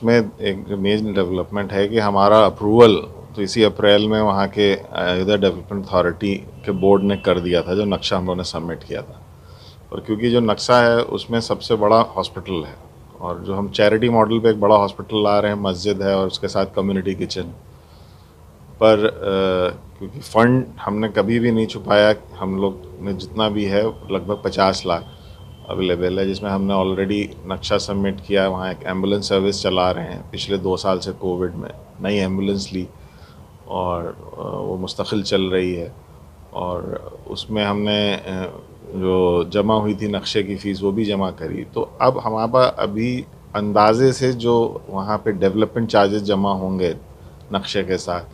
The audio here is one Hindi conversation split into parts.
इसमें एक मेन डेवलपमेंट है कि हमारा अप्रूवल तो इसी अप्रैल में वहाँ के अयोध्या डेवलपमेंट अथॉरिटी के बोर्ड ने कर दिया था, जो नक्शा हम लोगों ने सबमिट किया था। और क्योंकि जो नक्शा है उसमें सबसे बड़ा हॉस्पिटल है, और जो हम चैरिटी मॉडल पे एक बड़ा हॉस्पिटल ला रहे हैं, मस्जिद है और उसके साथ कम्युनिटी किचन पर क्योंकि फ़ंड हमने कभी भी नहीं छुपाया, हम लोग ने जितना भी है लगभग 50 लाख अवेलेबल है, जिसमें हमने ऑलरेडी नक्शा सबमिट किया है। वहाँ एक एम्बुलेंस सर्विस चला रहे हैं पिछले 2 साल से, कोविड में नई एम्बुलेंस ली और वो मुस्तकिल चल रही है। और उसमें हमने जो जमा हुई थी नक्शे की फ़ीस वो भी जमा करी। तो अब हमारे पास अभी अंदाजे से जो वहाँ पे डेवलपमेंट चार्जेस जमा होंगे नक्शे के साथ,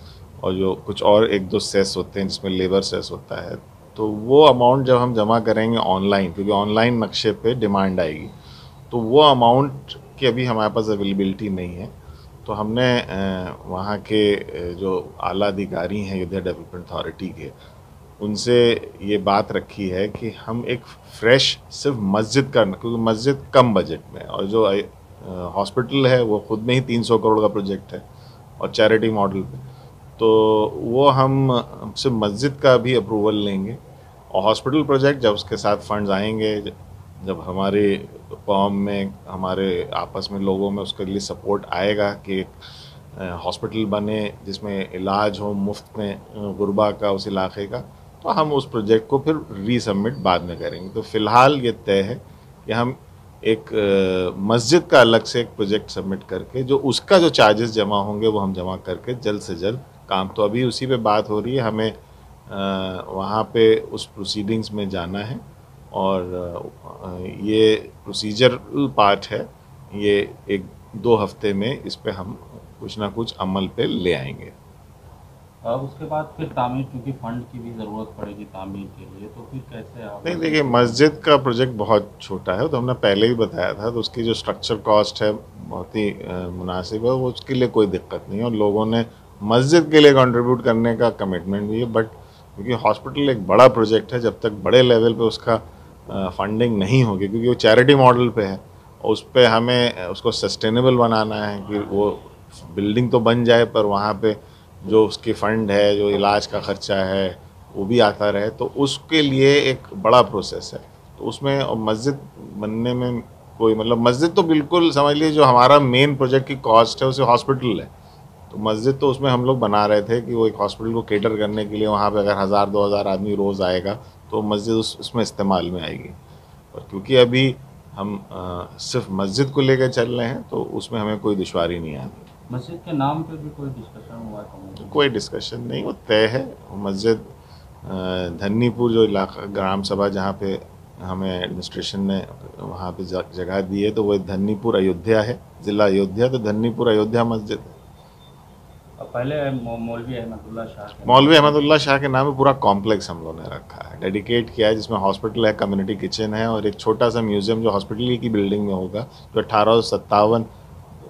और जो कुछ और एक दो सेस होते हैं जिसमें लेबर सेस होता है, तो वो अमाउंट जब हम जमा करेंगे ऑनलाइन, क्योंकि ऑनलाइन नक्शे पे डिमांड आएगी, तो वो अमाउंट की अभी हमारे पास अवेलेबिलिटी नहीं है। तो हमने वहाँ के जो आला अधिकारी हैं अयोध्या डेवलपमेंट अथॉरिटी के, उनसे ये बात रखी है कि हम एक फ्रेश सिर्फ मस्जिद का, क्योंकि मस्जिद कम बजट में, और जो हॉस्पिटल है वो खुद में ही 300 करोड़ का प्रोजेक्ट है और चैरिटी मॉडल पे, तो वो हम सिर्फ मस्जिद का भी अप्रूवल लेंगे। और हॉस्पिटल प्रोजेक्ट जब उसके साथ फंड्स आएंगे, जब हमारे कौम में, हमारे आपस में लोगों में उसके लिए सपोर्ट आएगा कि हॉस्पिटल बने जिसमें इलाज हो मुफ्त में गुरबा का, उस इलाके का, तो हम उस प्रोजेक्ट को फिर रीसबमिट बाद में करेंगे। तो फ़िलहाल ये तय है कि हम एक मस्जिद का अलग से एक प्रोजेक्ट सबमिट करके, जो उसका जो चार्जेस जमा होंगे वो हम जमा करके जल्द से जल्द काम, तो अभी उसी पे बात हो रही है। हमें वहाँ पे उस प्रोसीडिंग्स में जाना है, और ये प्रोसीजरल पार्ट है। ये 1-2 हफ्ते में इस पे हम कुछ ना कुछ अमल पे ले आएंगे। उसके बाद फिर तामीर, क्योंकि फंड की भी ज़रूरत पड़ेगी तामीर के लिए, तो फिर कैसे आप नहीं, मस्जिद देखिए को तामीर मस्जिद का करेंगे? प्रोजेक्ट बहुत छोटा है, तो हमने पहले ही बताया था, तो उसकी जो स्ट्रक्चर कॉस्ट है बहुत ही मुनासिब है, वो उसके लिए कोई दिक्कत नहीं है, और लोगों ने मस्जिद के लिए कंट्रीब्यूट करने का कमिटमेंट भी है। बट क्योंकि हॉस्पिटल एक बड़ा प्रोजेक्ट है, जब तक बड़े लेवल पे उसका फंडिंग नहीं होगी, क्योंकि वो चैरिटी मॉडल पे है, और उस पर हमें उसको सस्टेनेबल बनाना है कि वो बिल्डिंग तो बन जाए पर वहाँ पे जो उसकी फ़ंड है, जो इलाज का ख़र्चा है, वो भी आता रहे, तो उसके लिए एक बड़ा प्रोसेस है। तो उसमें और मस्जिद बनने में कोई मतलब, मस्जिद तो बिल्कुल समझ लीजिए जो हमारा मेन प्रोजेक्ट की कॉस्ट है उसे हॉस्पिटल है। तो मस्जिद तो उसमें हम लोग बना रहे थे कि वो एक हॉस्पिटल को केटर करने के लिए, वहाँ पे अगर 1000-2000 आदमी रोज़ आएगा तो मस्जिद उसमें इस्तेमाल में आएगी। और क्योंकि अभी हम सिर्फ मस्जिद को लेकर चल रहे हैं, तो उसमें हमें कोई दुश्वारी नहीं आती। मस्जिद के नाम पे भी कोई डिस्कशन हुआ है कम्युनिटी कोई में? डिस्कशन नहीं, वो तय है। मस्जिद धन्नीपुर जो इलाका ग्राम सभा जहाँ पे हमें एडमिनिस्ट्रेशन ने वहाँ पे जगह दी है, तो वो धन्नीपुर अयोध्या है, ज़िला अयोध्या, तो धन्नीपुर अयोध्या मस्जिद है। और पहले मौलवी अहमदुल्ला शाह के नाम मौलवी पे ही अहमदुल्ला था। शाह के नाम पे पूरा कॉम्प्लेक्स हम लोगों ने रखा है, डेडिकेट किया है, जिसमें हॉस्पिटल है, कम्युनिटी किचन है, और एक छोटा सा म्यूज़ियम जो हॉस्पिटल की बिल्डिंग में होगा, जो 1857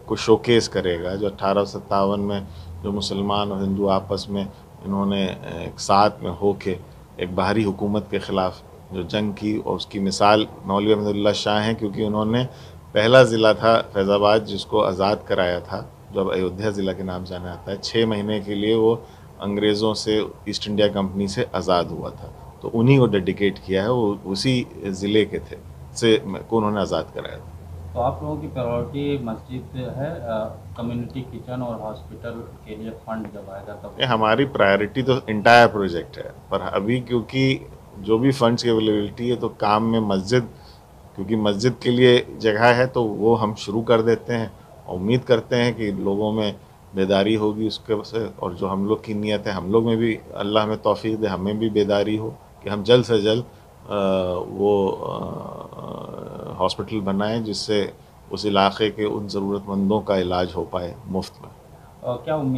को शोकेस करेगा, जो 1857 में जो मुसलमान और हिंदू आपस में इन्होंने एक साथ में होके एक बाहरी हुकूमत के ख़िलाफ़ जो जंग की, और उसकी मिसाल मौलवी अहमदुल्ला शाह हैं, क्योंकि उन्होंने पहला ज़िला था फैज़ाबाद जिसको आज़ाद कराया था, जो अब अयोध्या ज़िला के नाम जाना जाता है। 6 महीने के लिए वो अंग्रेज़ों से, ईस्ट इंडिया कंपनी से आज़ाद हुआ था, तो उन्हीं को डेडिकेट किया है, वो उसी ज़िले के थे से को उन्होंने आज़ाद कराया था। तो आप लोगों की प्रायोरिटी मस्जिद है, कम्युनिटी किचन और हॉस्पिटल के लिए फंड जब आएगा तब ये उसमें हमारी देखेंगे? प्रायोरिटी तो इंटायर प्रोजेक्ट है, पर अभी क्योंकि जो भी फंड्स की अवेलेबिलिटी है, तो काम में मस्जिद, क्योंकि मस्जिद के लिए जगह है, तो वो हम शुरू कर देते हैं, और उम्मीद करते हैं कि लोगों में बेदारी होगी उसके से, और जो हम लोग की नीयत है, हम लोग में भी अल्लाह हमें तौफीक दे, हमें भी बेदारी हो कि हम जल्द से जल्द वो हॉस्पिटल बनाएं, जिससे उस इलाके के उन ज़रूरतमंदों का इलाज हो पाए मुफ्त में। क्या उम्मीद